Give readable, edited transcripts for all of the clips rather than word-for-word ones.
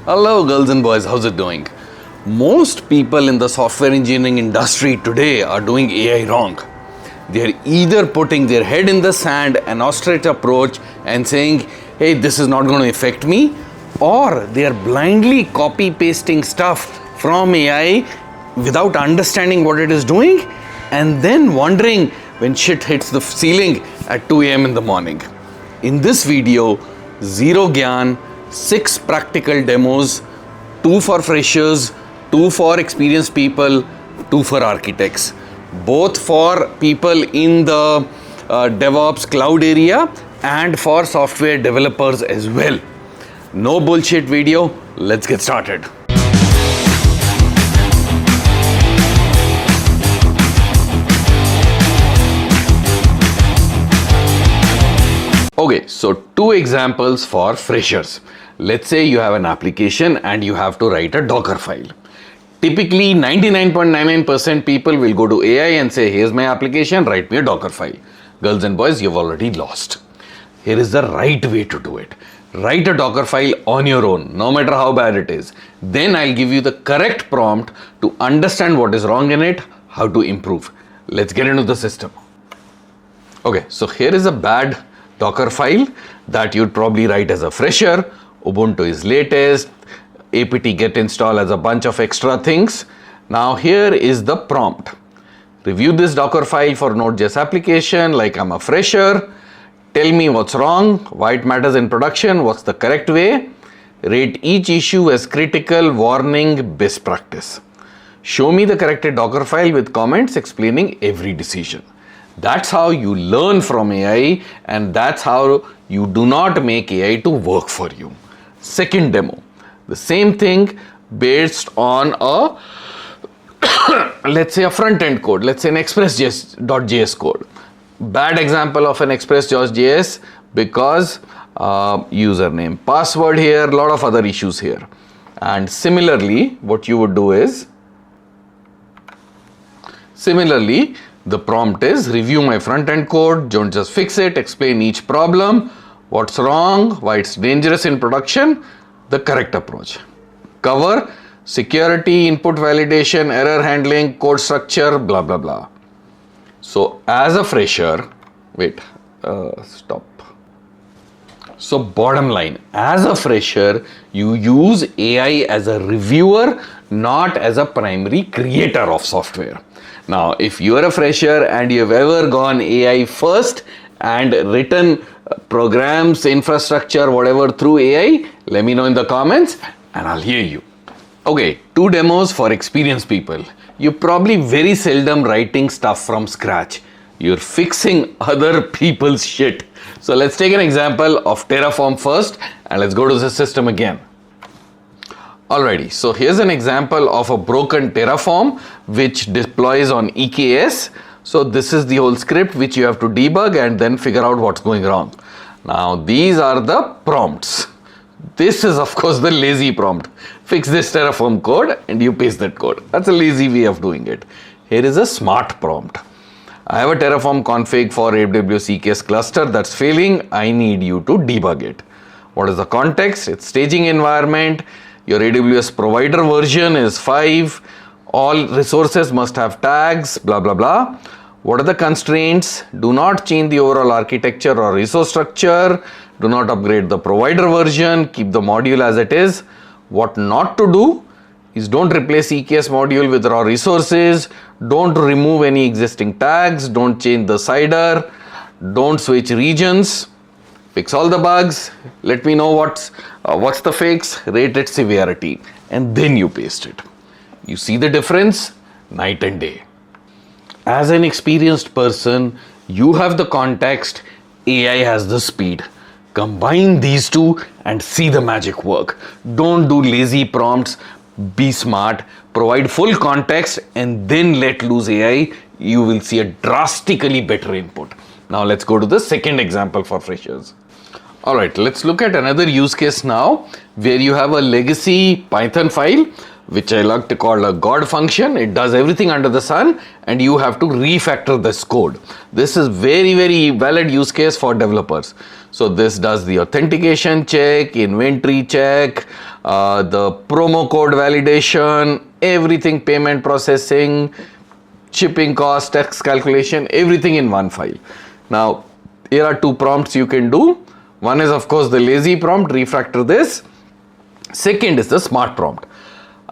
Hello girls and boys, how's it doing? Most people in the software engineering industry today are doing AI wrong. They're either putting their head in the sand, an ostrich approach, and saying, hey, this is not going to affect me, or they're blindly copy pasting stuff from AI without understanding what it is doing, and then wondering when shit hits the ceiling at 2 a.m. in the morning. In this video, Zero Gyan, 6 practical demos, 2 for freshers, 2 for experienced people, 2 for architects, both for people in the DevOps cloud area and for software developers as well. No bullshit video, let's get started. Okay, so 2 examples for freshers. Let's say you have an application and you have to write a Docker file. Typically 99.99% people will go to AI and say, here's my application, write me a Docker file. Girls and boys, you've already lost. Here is the right way to do it. Write a Docker file on your own, no matter how bad it is. Then I'll give you the correct prompt to understand what is wrong in it, how to improve. Let's get into the system. Okay, so here is a bad Docker file that you'd probably write as a fresher. Ubuntu is latest, apt get install has a bunch of extra things. Now here is the prompt. Review this Docker file for Node.js application like I'm a fresher. Tell me what's wrong, why it matters in production, what's the correct way. Rate each issue as critical, warning, best practice. Show me the corrected Docker file with comments explaining every decision. That's how you learn from AI, and that's how you do not make AI to work for you. Second demo, the same thing based on a let's say a front-end code, let's say an express.js code. Bad example of an express.js because username, password here, a lot of other issues here. And similarly, what you would do is, the prompt is review my front-end code, don't just fix it, explain each problem, what's wrong, why it's dangerous in production, the correct approach. Cover security, input validation, error handling, code structure, blah, blah, blah. So as a fresher, stop. So bottom line, as a fresher, you use AI as a reviewer, not as a primary creator of software. Now, if you are a fresher and you have ever gone AI first and written programs, infrastructure, whatever through AI, let me know in the comments and I'll hear you. Okay, 2 demos for experienced people. You're probably very seldom writing stuff from scratch. You're fixing other people's shit. So let's take an example of Terraform first and let's go to the system again. Alrighty, so here's an example of a broken Terraform which deploys on EKS. So this is the whole script which you have to debug and then figure out what's going wrong. Now these are the prompts. This is of course the lazy prompt. Fix this Terraform code and you paste that code. That's a lazy way of doing it. Here is a smart prompt. I have a Terraform config for AWS EKS cluster that's failing. I need you to debug it. What is the context? It's staging environment. Your AWS provider version is 5. All resources must have tags, blah, blah, blah. What are the constraints? Do not change the overall architecture or resource structure. Do not upgrade the provider version. Keep the module as it is. What not to do is don't replace EKS module with raw resources. Don't remove any existing tags. Don't change the CIDR. Don't switch regions. Fix all the bugs, let me know what's the fix, rate its severity, and then you paste it. You see the difference? Night and day. As an experienced person, you have the context, AI has the speed. Combine these 2 and see the magic work. Don't do lazy prompts, be smart, provide full context and then let loose AI. You will see a drastically better input. Now let's go to the second example for freshers. Alright, let's look at another use case now where you have a legacy Python file which I like to call a God function. It does everything under the sun and you have to refactor this code. This is very valid use case for developers. So this does the authentication check, inventory check, the promo code validation, everything, payment processing, shipping cost, tax calculation, everything in one file. Now, here are two prompts you can do. One is of course the lazy prompt, refactor this. Second is the smart prompt.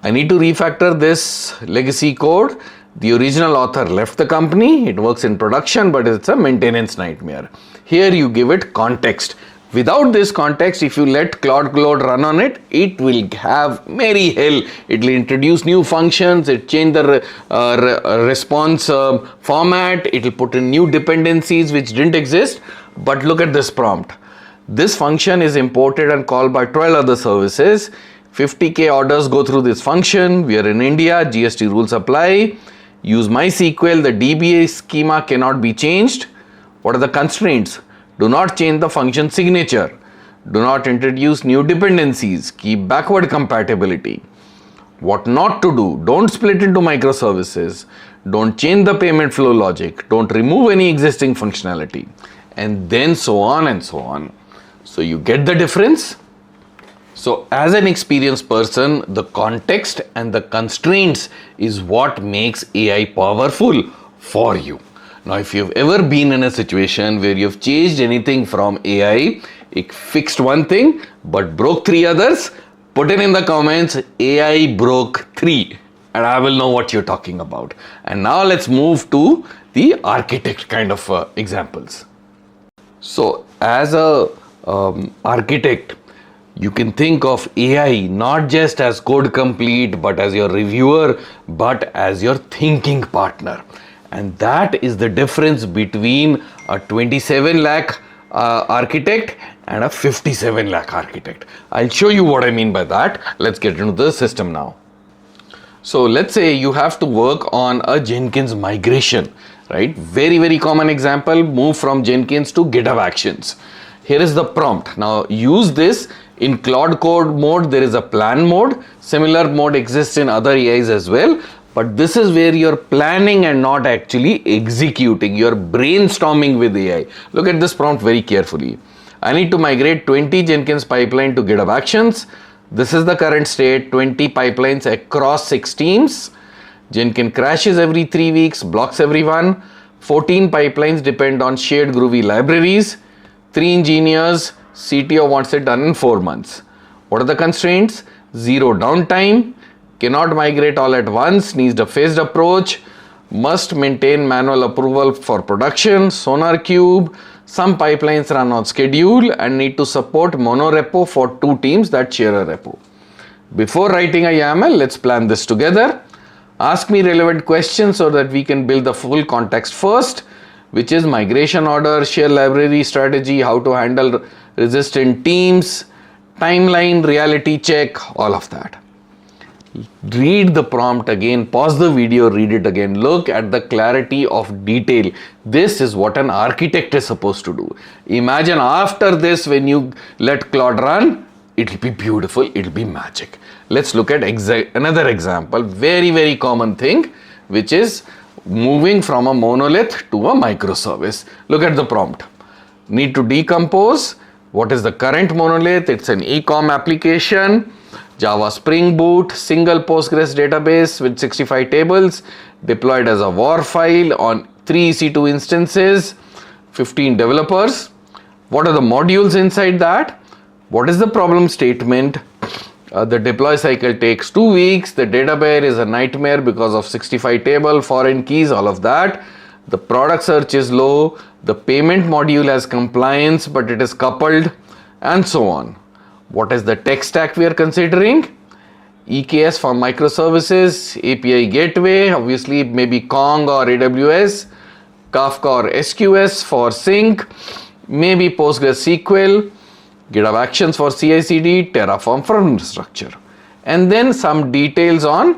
I need to refactor this legacy code. The original author left the company. It works in production, but it's a maintenance nightmare. Here you give it context. Without this context, if you let Claude Code run on it, it will have merry hell. It will introduce new functions, it change the response format, it will put in new dependencies which didn't exist. But look at this prompt. This function is imported and called by 12 other services. 50k orders go through this function. We are in India, GST rules apply. Use MySQL, the DBA schema cannot be changed. What are the constraints? Do not change the function signature. Do not introduce new dependencies. Keep backward compatibility. What not to do? Don't split into microservices. Don't change the payment flow logic. Don't remove any existing functionality. And then so on and so on. So you get the difference? So as an experienced person, the context and the constraints is what makes AI powerful for you. Now, if you've ever been in a situation where you've changed anything from AI, it fixed one thing but broke three others, put it in the comments, AI broke 3, and I will know what you're talking about. And now let's move to the architect kind of examples. So as a architect, you can think of AI not just as code complete, but as your reviewer, but as your thinking partner. And that is the difference between a 27 lakh architect and a 57 lakh architect. I'll show you what I mean by that. Let's get into the system now. So let's say you have to work on a Jenkins migration, right? Very, very common example, move from Jenkins to GitHub Actions. Here is the prompt. Now use this in Claude Code mode. There is a plan mode. Similar mode exists in other AIs as well. But this is where you're planning and not actually executing. You're brainstorming with AI. Look at this prompt very carefully. I need to migrate 20 Jenkins pipeline to GitHub Actions. This is the current state, 20 pipelines across 6 teams. Jenkins crashes every 3 weeks, blocks everyone. 14 pipelines depend on shared Groovy libraries. 3 engineers, CTO wants it done in 4 months. What are the constraints? 0 downtime, cannot migrate all at once, needs a phased approach, must maintain manual approval for production, Sonar Cube, some pipelines run on schedule and need to support monorepo for 2 teams that share a repo. Before writing a YAML, let's plan this together. Ask me relevant questions so that we can build the full context first, which is migration order, share library strategy, how to handle resistant teams, timeline, reality check, all of that. Read the prompt again, pause the video, read it again, look at the clarity of detail. This is what an architect is supposed to do. Imagine after this, when you let Claude run, it will be beautiful, it will be magic. Let's look at another example, very, very common thing, which is moving from a monolith to a microservice. Look at the prompt. Need to decompose. What is the current monolith? It's an e-com application. Java Spring Boot, single Postgres database with 65 tables, deployed as a WAR file on 3 EC2 instances, 15 developers. What are the modules inside that? What is the problem statement? The deploy cycle takes 2 weeks. The database is a nightmare because of 65 table, foreign keys, all of that. The product search is low. The payment module has compliance, but it is coupled, and so on. What is the tech stack we are considering? EKS for microservices, API gateway, obviously maybe Kong or AWS, Kafka or SQS for sync, maybe PostgreSQL, GitHub Actions for CI/CD, Terraform for infrastructure. And then some details on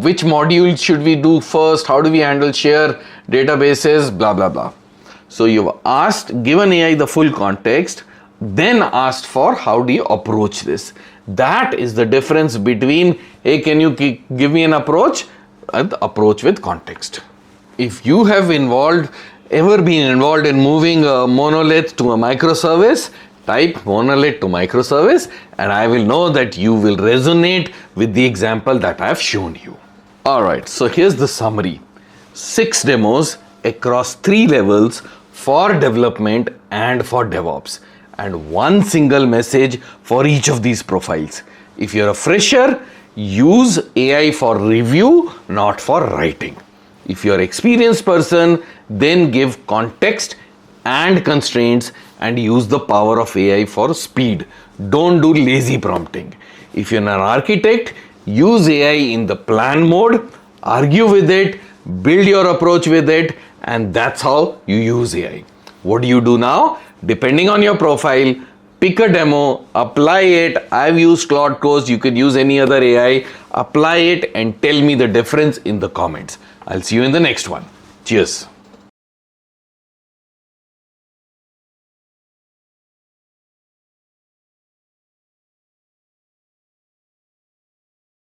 which modules should we do first, how do we handle share databases, blah, blah, blah. So you've given AI the full context, then asked for how do you approach this. That is the difference between, hey, can you give me an approach, and the approach with context. If you have ever been involved in moving a monolith to a microservice, Type monolith to microservice and I will know that you will resonate with the example that I have shown you. Alright, so here's the summary. 6 demos across 3 levels for development and for DevOps, and 1 single message for each of these profiles. If you're a fresher, use AI for review, not for writing. If you're an experienced person, then give context and constraints and use the power of AI for speed. Don't do lazy prompting. If you're an architect, use AI in the plan mode, argue with it, build your approach with it, and that's how you use AI. What do you do now? Depending on your profile, pick a demo, apply it. I've used Claude Code, you can use any other AI, apply it and tell me the difference in the comments. I'll see you in the next one. Cheers.